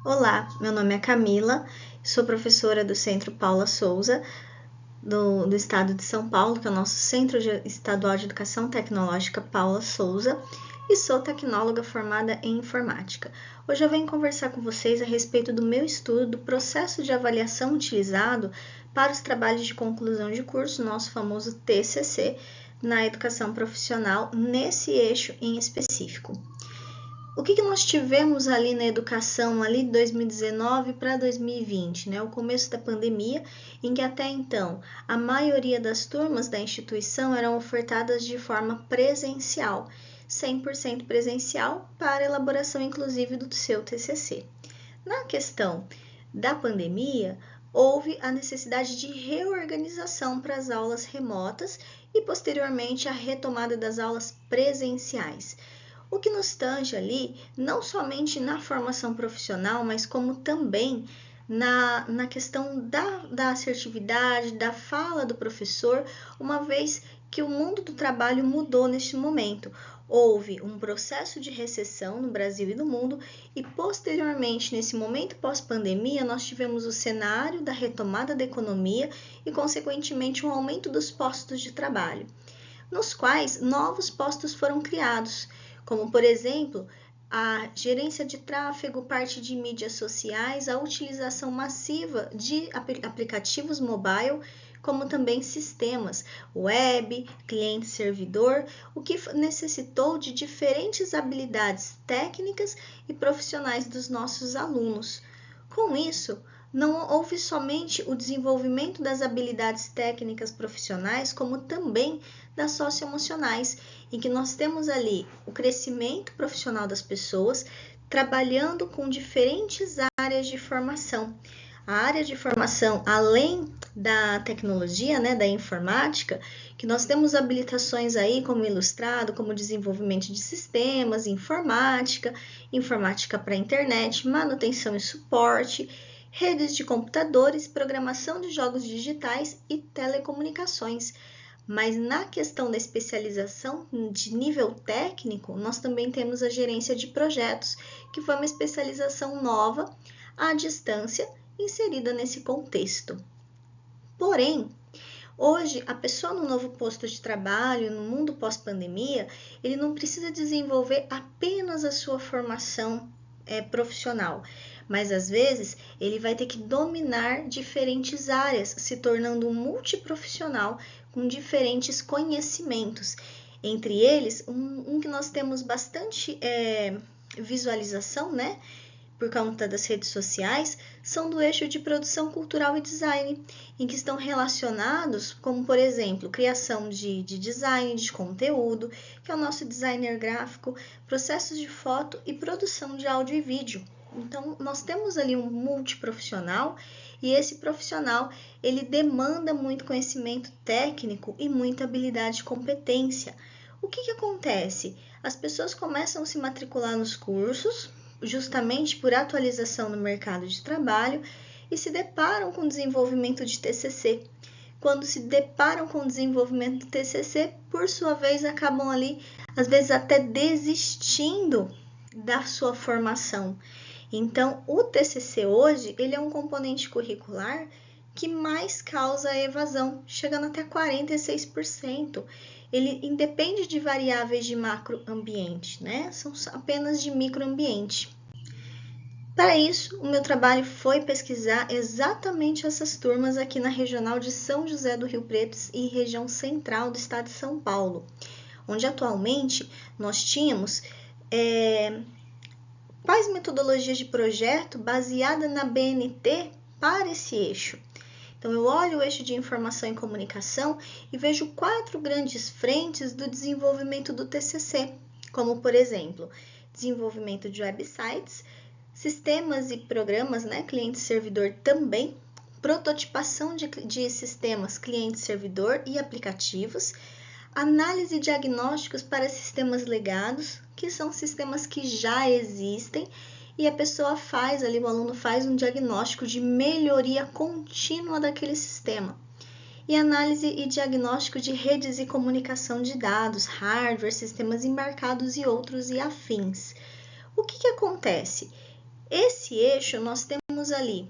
Olá, meu nome é Camila, sou professora do Centro Paula Souza, do Estado de São Paulo, que é o nosso Centro Estadual de Educação Tecnológica Paula Souza, e sou tecnóloga formada em informática. Hoje eu venho conversar com vocês a respeito do meu estudo do processo de avaliação utilizado para os trabalhos de conclusão de curso, nosso famoso TCC, na educação profissional, nesse eixo em específico. O que nós tivemos ali na educação, ali de 2019 para 2020, né? O começo da pandemia, em que até então a maioria das turmas da instituição eram ofertadas de forma presencial, 100% presencial, para elaboração inclusive do seu TCC. Na questão da pandemia, houve a necessidade de reorganização para as aulas remotas e posteriormente a retomada das aulas presenciais. O que nos tange ali, não somente na formação profissional, mas como também na questão da assertividade, da fala do professor, uma vez que o mundo do trabalho mudou neste momento. Houve um processo de recessão no Brasil e no mundo e, posteriormente, nesse momento pós-pandemia, nós tivemos o cenário da retomada da economia e, consequentemente, um aumento dos postos de trabalho, nos quais novos postos foram criados, como, por exemplo, a gerência de tráfego, parte de mídias sociais, a utilização massiva de aplicativos mobile, como também sistemas web, cliente-servidor, o que necessitou de diferentes habilidades técnicas e profissionais dos nossos alunos. Com isso, não houve somente o desenvolvimento das habilidades técnicas profissionais, como também das socioemocionais, em que nós temos ali o crescimento profissional das pessoas trabalhando com diferentes áreas de formação. A área de formação, além da tecnologia, né, da informática, que nós temos habilitações aí como ilustrado, como desenvolvimento de sistemas, informática para a internet, manutenção e suporte, redes de computadores, programação de jogos digitais e telecomunicações. Mas na questão da especialização de nível técnico, nós também temos a gerência de projetos, que foi uma especialização nova, à distância, inserida nesse contexto. Porém, hoje, a pessoa no novo posto de trabalho, no mundo pós-pandemia, ele não precisa desenvolver apenas a sua formação profissional, mas às vezes ele vai ter que dominar diferentes áreas, se tornando um multiprofissional com diferentes conhecimentos. Entre eles, um que nós temos bastante visualização, né? Por conta das redes sociais, são do eixo de produção cultural e design, em que estão relacionados, como por exemplo, criação de design, de conteúdo, que é o nosso designer gráfico, processos de foto e produção de áudio e vídeo. Então, nós temos ali um multiprofissional e esse profissional, ele demanda muito conhecimento técnico e muita habilidade e competência. O que acontece? As pessoas começam a se matricular nos cursos, justamente por atualização no mercado de trabalho, e se deparam com o desenvolvimento de TCC. Quando se deparam com o desenvolvimento do TCC, por sua vez, acabam ali, às vezes até desistindo da sua formação. Então, o TCC hoje, ele é um componente curricular que mais causa evasão, chegando até 46%. Ele independe de variáveis de macroambiente, né? São apenas de microambiente. Para isso, o meu trabalho foi pesquisar exatamente essas turmas aqui na regional de São José do Rio Preto e região central do estado de São Paulo, onde atualmente nós tínhamos quais metodologias de projeto baseada na BNT para esse eixo. Então, eu olho o eixo de informação e comunicação e vejo 4 grandes frentes do desenvolvimento do TCC, como, por exemplo, desenvolvimento de websites, sistemas e programas, né, cliente-servidor também, prototipação de sistemas cliente-servidor e aplicativos, análise e diagnósticos para sistemas legados, que são sistemas que já existem, e a pessoa faz ali, o aluno faz um diagnóstico de melhoria contínua daquele sistema. E análise e diagnóstico de redes e comunicação de dados, hardware, sistemas embarcados e outros e afins. O que acontece? Esse eixo nós temos ali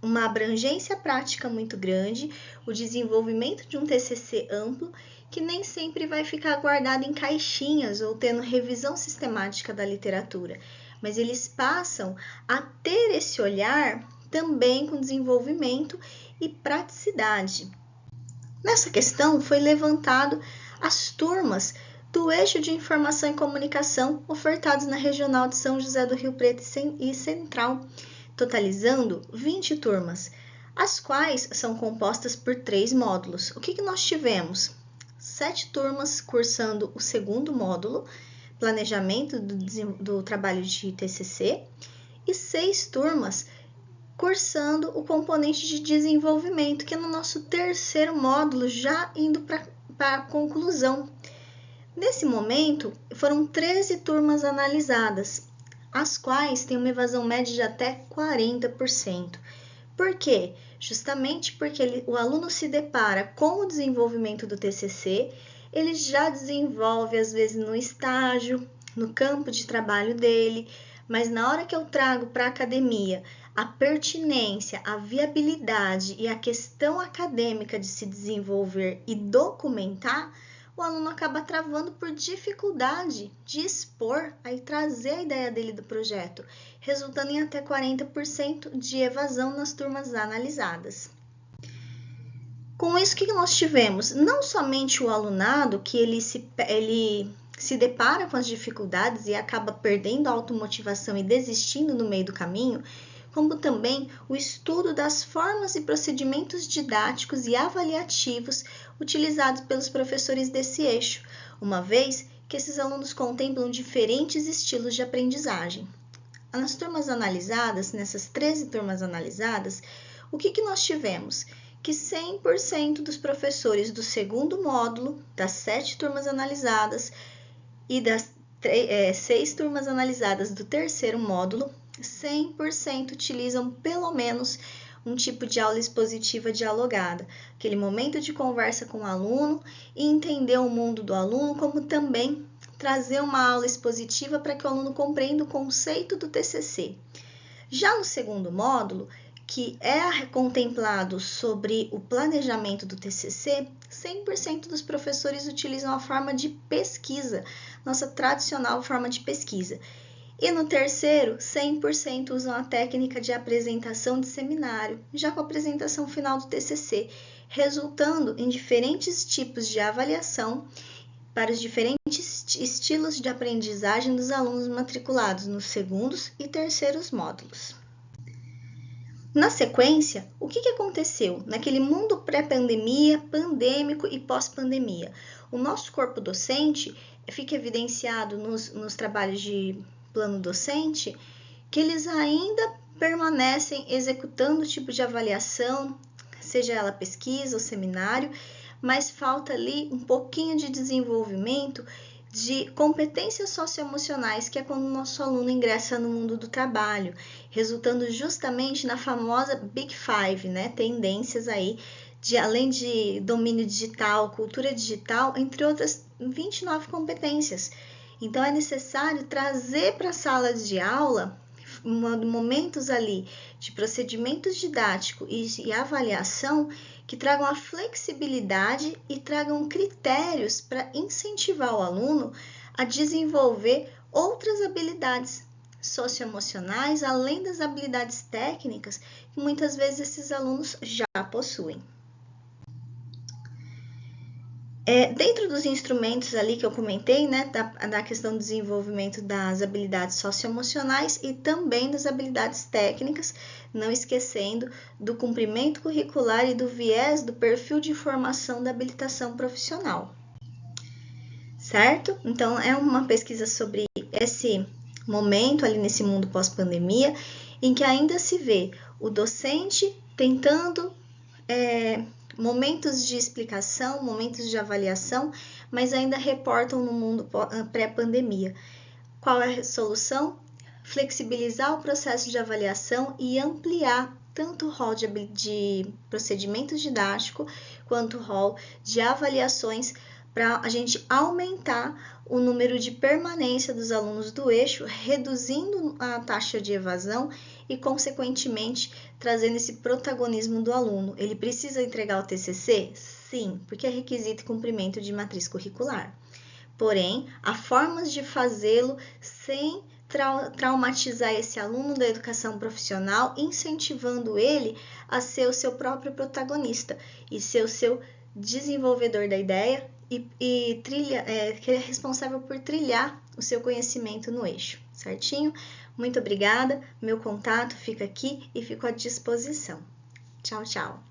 uma abrangência prática muito grande, o desenvolvimento de um TCC amplo, que nem sempre vai ficar guardado em caixinhas ou tendo revisão sistemática da literatura, mas eles passam a ter esse olhar também com desenvolvimento e praticidade. Nessa questão foi levantado as turmas do eixo de informação e comunicação ofertados na Regional de São José do Rio Preto e Central, totalizando 20 turmas, as quais são compostas por 3 módulos. O que nós tivemos? 7 turmas cursando o segundo módulo, planejamento do trabalho de TCC, e 6 turmas cursando o componente de desenvolvimento, que é no nosso terceiro módulo, já indo para a conclusão. Nesse momento, foram 13 turmas analisadas, as quais têm uma evasão média de até 40%. Por quê? Justamente porque o aluno se depara com o desenvolvimento do TCC, ele já desenvolve, às vezes, no estágio, no campo de trabalho dele, mas na hora que eu trago para a academia a pertinência, a viabilidade e a questão acadêmica de se desenvolver e documentar, o aluno acaba travando por dificuldade de expor e trazer a ideia dele do projeto, resultando em até 40% de evasão nas turmas analisadas. Com isso, o que nós tivemos? Não somente o alunado, que ele se depara com as dificuldades e acaba perdendo a automotivação e desistindo no meio do caminho, como também o estudo das formas e procedimentos didáticos e avaliativos utilizados pelos professores desse eixo, uma vez que esses alunos contemplam diferentes estilos de aprendizagem. Nas turmas analisadas, nessas 13 turmas analisadas, o que nós tivemos? Que 100% dos professores do segundo módulo, das 7 turmas analisadas e das 6 turmas analisadas do terceiro módulo, 100% utilizam pelo menos um tipo de aula expositiva dialogada, aquele momento de conversa com o aluno e entender o mundo do aluno, como também trazer uma aula expositiva para que o aluno compreenda o conceito do TCC. Já no segundo módulo, que é contemplado sobre o planejamento do TCC, 100% dos professores utilizam a forma de pesquisa, nossa tradicional forma de pesquisa. E no terceiro, 100% usam a técnica de apresentação de seminário, já com a apresentação final do TCC, resultando em diferentes tipos de avaliação para os diferentes estilos de aprendizagem dos alunos matriculados nos segundos e terceiros módulos. Na sequência, o que aconteceu naquele mundo pré-pandemia, pandêmico e pós-pandemia? O nosso corpo docente fica evidenciado nos trabalhos de plano docente, que eles ainda permanecem executando o tipo de avaliação, seja ela pesquisa ou seminário, mas falta ali um pouquinho de desenvolvimento de competências socioemocionais, que é quando o nosso aluno ingressa no mundo do trabalho, resultando justamente na famosa Big Five, né? Tendências aí, além de domínio digital, cultura digital, entre outras 29 competências. Então, é necessário trazer para a sala de aula momentos ali de procedimentos didáticos e avaliação que tragam a flexibilidade e tragam critérios para incentivar o aluno a desenvolver outras habilidades socioemocionais, além das habilidades técnicas que muitas vezes esses alunos já possuem. Dentro dos instrumentos ali que eu comentei, né, da questão do desenvolvimento das habilidades socioemocionais e também das habilidades técnicas, não esquecendo do cumprimento curricular e do viés do perfil de formação da habilitação profissional. Certo? Então, é uma pesquisa sobre esse momento ali nesse mundo pós-pandemia, em que ainda se vê o docente tentando momentos de explicação, momentos de avaliação, mas ainda reportam no mundo pré-pandemia. Qual é a solução? Flexibilizar o processo de avaliação e ampliar tanto o rol de procedimentos didáticos quanto o rol de avaliações para a gente aumentar o número de permanência dos alunos do eixo, reduzindo a taxa de evasão e, consequentemente, trazendo esse protagonismo do aluno. Ele precisa entregar o TCC? Sim, porque é requisito e cumprimento de matriz curricular. Porém, há formas de fazê-lo sem traumatizar esse aluno da educação profissional, incentivando ele a ser o seu próprio protagonista e ser o seu desenvolvedor da ideia que é responsável por trilhar o seu conhecimento no eixo, certinho? Muito obrigada, meu contato fica aqui e fico à disposição. Tchau, tchau!